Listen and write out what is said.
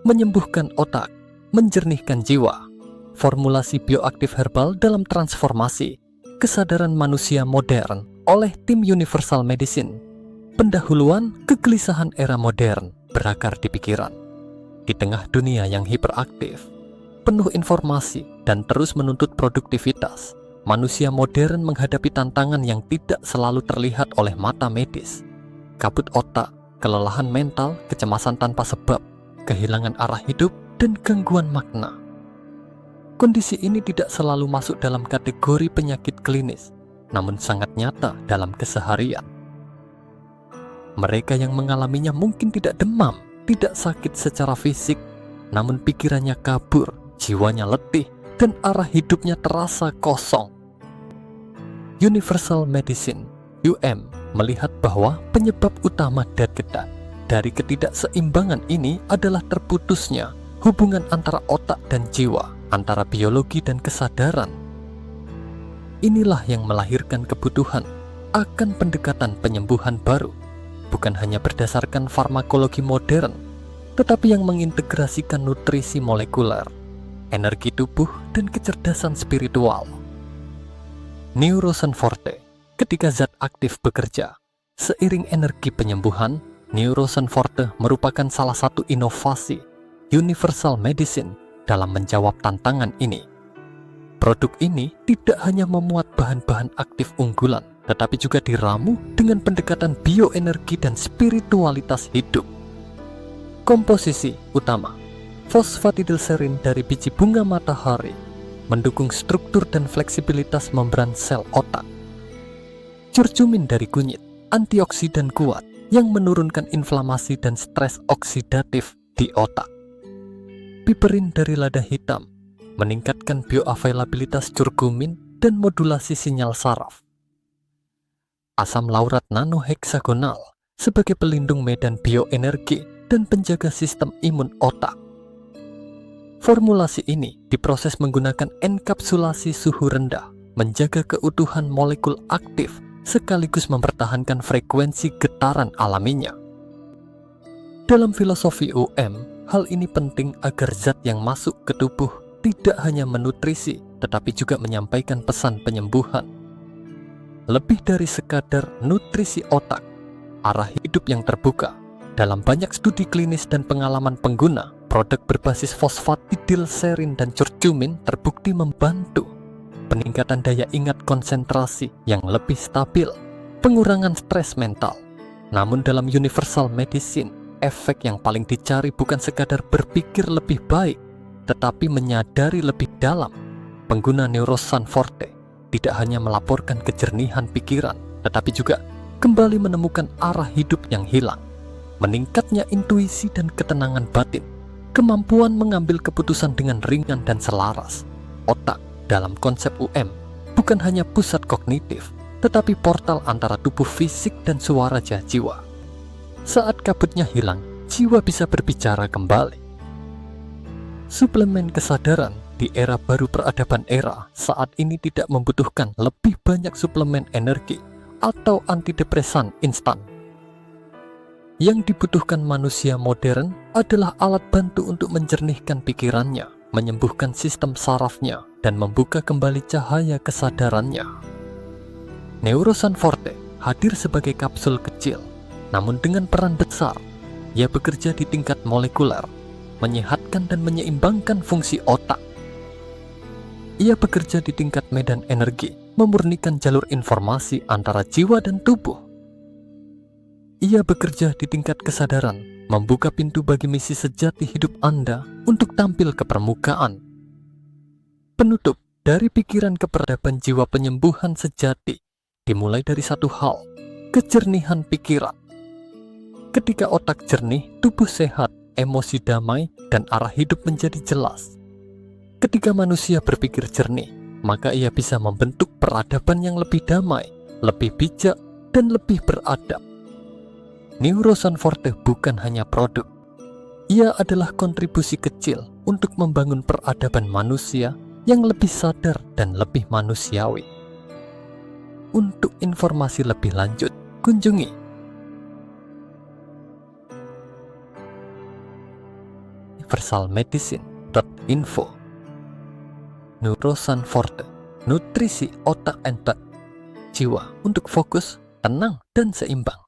menyembuhkan otak, menjernihkan jiwa. Formulasi bioaktif herbal dalam transformasi kesadaran manusia modern oleh tim Universal Medicine. Pendahuluan kegelisahan era modern berakar di pikiran. Di tengah dunia yang hiperaktif, penuh informasi, dan terus menuntut produktivitas, manusia modern menghadapi tantangan yang tidak selalu terlihat oleh mata medis. Kabut otak, kelelahan mental, kecemasan tanpa sebab, kehilangan arah hidup, dan gangguan makna. Kondisi ini tidak selalu masuk dalam kategori penyakit klinis, namun sangat nyata dalam keseharian. Mereka yang mengalaminya mungkin tidak demam, tidak sakit secara fisik, namun pikirannya kabur, jiwanya letih, dan arah hidupnya terasa kosong. Universal Medicine UM melihat bahwa penyebab utama dari ketidakseimbangan ini adalah terputusnya hubungan antara otak dan jiwa, antara biologi dan kesadaran. Inilah yang melahirkan kebutuhan akan pendekatan penyembuhan baru, bukan hanya berdasarkan farmakologi modern, tetapi yang mengintegrasikan nutrisi molekuler, energi tubuh, dan kecerdasan spiritual. Neurosan Forte, ketika zat aktif bekerja, seiring energi penyembuhan, Neurosan Forte merupakan salah satu inovasi Universal Medicine dalam menjawab tantangan ini. Produk ini tidak hanya memuat bahan-bahan aktif unggulan, tetapi juga diramu dengan pendekatan bioenergi dan spiritualitas hidup. Komposisi utama: fosfatidilserin dari biji bunga matahari, mendukung struktur dan fleksibilitas membran sel otak. Curcumin dari kunyit, antioksidan kuat yang menurunkan inflamasi dan stres oksidatif di otak. Piperin dari lada hitam, meningkatkan bioavailabilitas curkumin dan modulasi sinyal saraf. Asam laurat nanoheksagonal sebagai pelindung medan bioenergi dan penjaga sistem imun otak. Formulasi ini diproses menggunakan enkapsulasi suhu rendah, menjaga keutuhan molekul aktif sekaligus mempertahankan frekuensi getaran alaminya. Dalam filosofi UM, hal ini penting agar zat yang masuk ke tubuh tidak hanya menutrisi, tetapi juga menyampaikan pesan penyembuhan. Lebih dari sekadar nutrisi otak, arah hidup yang terbuka. Dalam banyak studi klinis dan pengalaman pengguna, produk berbasis fosfatidilserin dan curcumin terbukti membantu peningkatan daya ingat konsentrasi yang lebih stabil, pengurangan stres mental. Namun dalam Universal Medicine, efek yang paling dicari bukan sekadar berpikir lebih baik, tetapi menyadari lebih dalam. Pengguna Neurosan Forte tidak hanya melaporkan kejernihan pikiran, tetapi juga kembali menemukan arah hidup yang hilang. Meningkatnya intuisi dan ketenangan batin, kemampuan mengambil keputusan dengan ringan dan selaras. Otak dalam konsep UM bukan hanya pusat kognitif, tetapi portal antara tubuh fisik dan suara jiwa. Saat kabutnya hilang, jiwa bisa berbicara kembali. Suplemen kesadaran di era baru peradaban era saat ini tidak membutuhkan lebih banyak suplemen energi atau antidepresan instan. Yang dibutuhkan manusia modern adalah alat bantu untuk menjernihkan pikirannya, menyembuhkan sistem sarafnya, dan membuka kembali cahaya kesadarannya. Neurosan Forte hadir sebagai kapsul kecil, namun dengan peran besar. Ia bekerja di tingkat molekuler, menyehatkan dan menyeimbangkan fungsi otak. Ia bekerja di tingkat medan energi, memurnikan jalur informasi antara jiwa dan tubuh. Ia bekerja di tingkat kesadaran, membuka pintu bagi misi sejati hidup Anda untuk tampil ke permukaan. Penutup dari pikiran ke peradaban jiwa penyembuhan sejati dimulai dari satu hal: kejernihan pikiran. Ketika otak jernih, tubuh sehat, emosi damai, dan arah hidup menjadi jelas. Ketika manusia berpikir jernih, maka ia bisa membentuk peradaban yang lebih damai, lebih bijak, dan lebih beradab. Neurosan Forte bukan hanya produk. Ia adalah kontribusi kecil untuk membangun peradaban manusia yang lebih sadar dan lebih manusiawi. Untuk informasi lebih lanjut, kunjungi universalmedicine.info. Neurosan Forte, nutrisi otak ente, jiwa untuk fokus, tenang, dan seimbang.